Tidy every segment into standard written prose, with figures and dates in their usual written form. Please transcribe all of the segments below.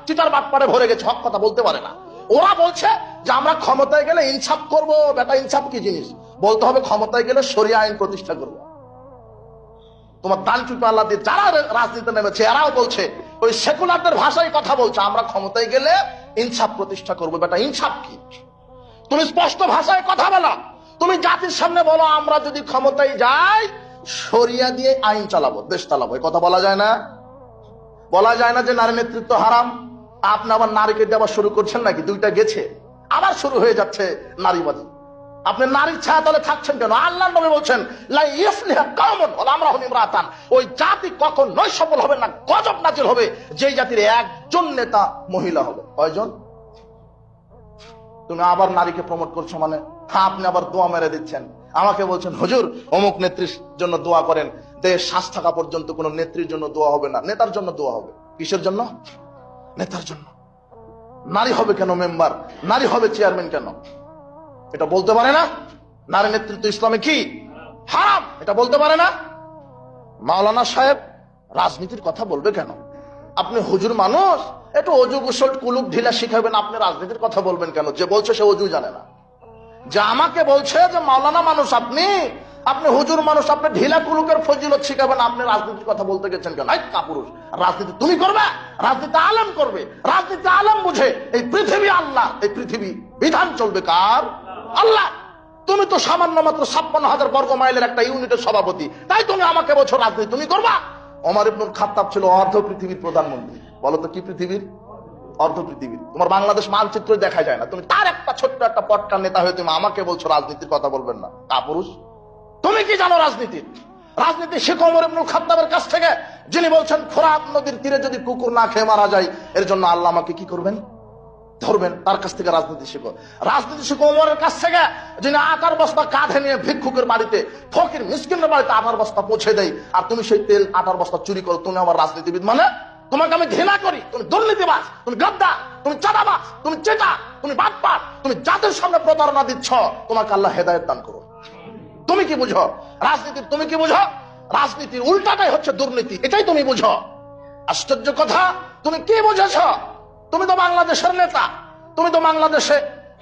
Cheater বাটপারে ভরে গেছে, হক কথা বলতে পারে না। ওরা বলছে যে আমরা ক্ষমতায় গেলে ইনসাফ করব। বেটা, ইনসাফ কি জিনিস? বলতে হবে ক্ষমতায় গেলে শরিয়া আইন প্রতিষ্ঠা করব। তোমার দান চুপে আল্লাহ দিয়ে যারা রাজনীতি নেমেছে এরাও বলছে, ওই সেকুলারদের ভাষায় কথা বলছে, আমরা ক্ষমতায় গেলে ইনসাফ প্রতিষ্ঠা করবো। বেটা, ইনসাফ কি? তুমি স্পষ্ট ভাষায় কথা বলো। তুমি জাতির সামনে বলো আমরা যদি ক্ষমতায় যাই শরিয়া দিয়ে আইন চালাবো, দেশ চালাবো। এই কথা বলা যায় না? বলা যায় না যে নারী নেতৃত্ব হারাম? আপনি আবার নারীকে দেওয়া শুরু করছেন নাকি? দুইটা গেছে, আবার শুরু হয়ে যাচ্ছে নারীবাদী। আপনি নারীর ছায়া তলে থাকছেন কেন? আল্লাহ নবী বলছেন লা ইফলিহা কওমুন ওয়া আমরাহুম ইমরাতান, ওই জাতি কখনোই সফল হবে না, গজব নাজিল হবে যেই জাতির একজন নেতা মহিলা হবে। কয়জন? তুমি আবার নারীকে প্রমোট করছো মানে? আপনি আবার দোয়া মেরে দিচ্ছেন। আমাকে বলছেন হুজুর অমুক নেত্রীর জন্য দোয়া করেন, দেশ শ্বাস থাকা পর্যন্ত কোন নেত্রীর জন্য দোয়া হবে না, নেতার জন্য দোয়া হবে। কিসের জন্য? নেতার জন্য। নারী হবে কেন মেম্বার? নারী হবে চেয়ারম্যান কেন? এটা বলতে পারে না? নারী নেতৃত্ব ইসলামে কি হারাম, এটা বলতে পারে না? মাওলানা সাহেব রাজনীতির কথা বলবে কেন? আপনি হুজুর মানুষ, একটু অজু গোসল কুলুপ ঢিলা শিখাবেন, আপনি রাজনীতির কথা বলবেন কেন? যে বলছে সে অজু জানে না। যে আমাকে বলছে যে মাওলানা মানুষ আপনি, আপনি হুজুর মানুষ, আপনি ঢিলা কুলুকের ফজিলত শিখাবেন, আপনি রাজনীতির কথা বলতে গেছেন কেন? এই কাপুরুষ, রাজনীতি তুমি করবে? রাজনীতি আলেম করবে। রাজনীতি আলেম বুঝে। এই পৃথিবী আল্লাহ, এই পৃথিবী বিধান চলবে কার? আল্লাহ। তুমি তো সামান্য মাত্র 56,000 বর্গ মাইলের একটা ইউনিটের সভাপতি, তাই তুমি আমাকে বলছো রাজনীতি তুমি করবা? ওমর ইবনুল খাত্তাব ছিল অর্ধ পৃথিবীর প্রধানমন্ত্রী। বলো তো কি পৃথিবীর? অর্ধ পৃথিবীর। তোমার বাংলাদেশ মানচিত্র দেখা যায় না, তুমি তার একটা ছোট্ট একটা পটকার নেতা হয়ে তুমি আমাকে বলছো রাজনীতির কথা বলবেন না? কাপুরুষ, তুমি কি জানো রাজনীতির? রাজনীতি শিখো ওমর ইবনুল খাত্তাবের কাছ থেকে, যিনি বলছেন ফোরাত নদীর তীরে যদি কুকুর না খেয়ে মারা যায় এর জন্য আল্লাহ আমাকে কি করবেন? ধরবেন। তার কাছ থেকে রাজনীতি শিখো। রাজনীতি শিখো ওমরের কাছ থেকে, যিনি আটার বস্তা কাঁধে নিয়ে ভিক্ষুকের বাড়িতে, ফকির মিসকিনের বাড়িতে আটার বস্তা পৌঁছে দেয়, আর তুমি সেই তেল আটার বস্তা চুরি করো। তুমি আমার রাজনীতিবিদ মানে? তোমাকে আমি ঘৃণা করি। তুমি দুর্নীতিবাজ, তুমি গদ্দার, তুমি চাঁদাবাজ, তুমি চেটা, তুমি বাটপার, তুমি জাতির সামনে প্রতারণা দিচ্ছ। তোমাকে আল্লাহ হেদায়েত দান করো। তুমি কি বুঝো রাজনীতির? তুমি কি বুঝো? রাজনীতির উল্টাটাই হচ্ছে দুর্নীতি, এটাই তুমি বুঝো। আশ্চর্য কথা, তুমি কি বুঝেছ? তুমি তো বাংলাদেশের নেতা, তুমি তো বাংলাদেশে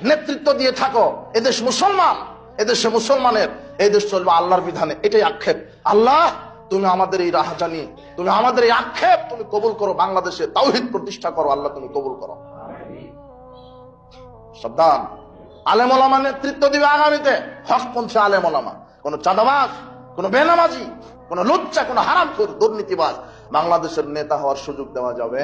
নেতৃত্ব দিয়ে থাকো। এদেশ মুসলমান, এদেশে মুসলমানের, এই দেশ চলবে আল্লাহর বিধানে। এটাই আক্ষেপ। আল্লাহ তুমি আমাদের এই রাহাজানি, তুমি আমাদের এই আক্ষেপ তুমি কবুল করো। বাংলাদেশে তাওহীদ প্রতিষ্ঠা করো আল্লাহ, তুমি কবুল করো। সাবধান, আলেম ওলামা নেতৃত্ব দিবে আগামীতে, হকপন্থী আলেম ওলামা। কোন চাঁদাবাজ, কোন বেনামাজি, কোন লুচ্চা, কোন হারামখোর, দুর্নীতিবাজ বাংলাদেশের নেতা হওয়ার সুযোগ দেওয়া যাবে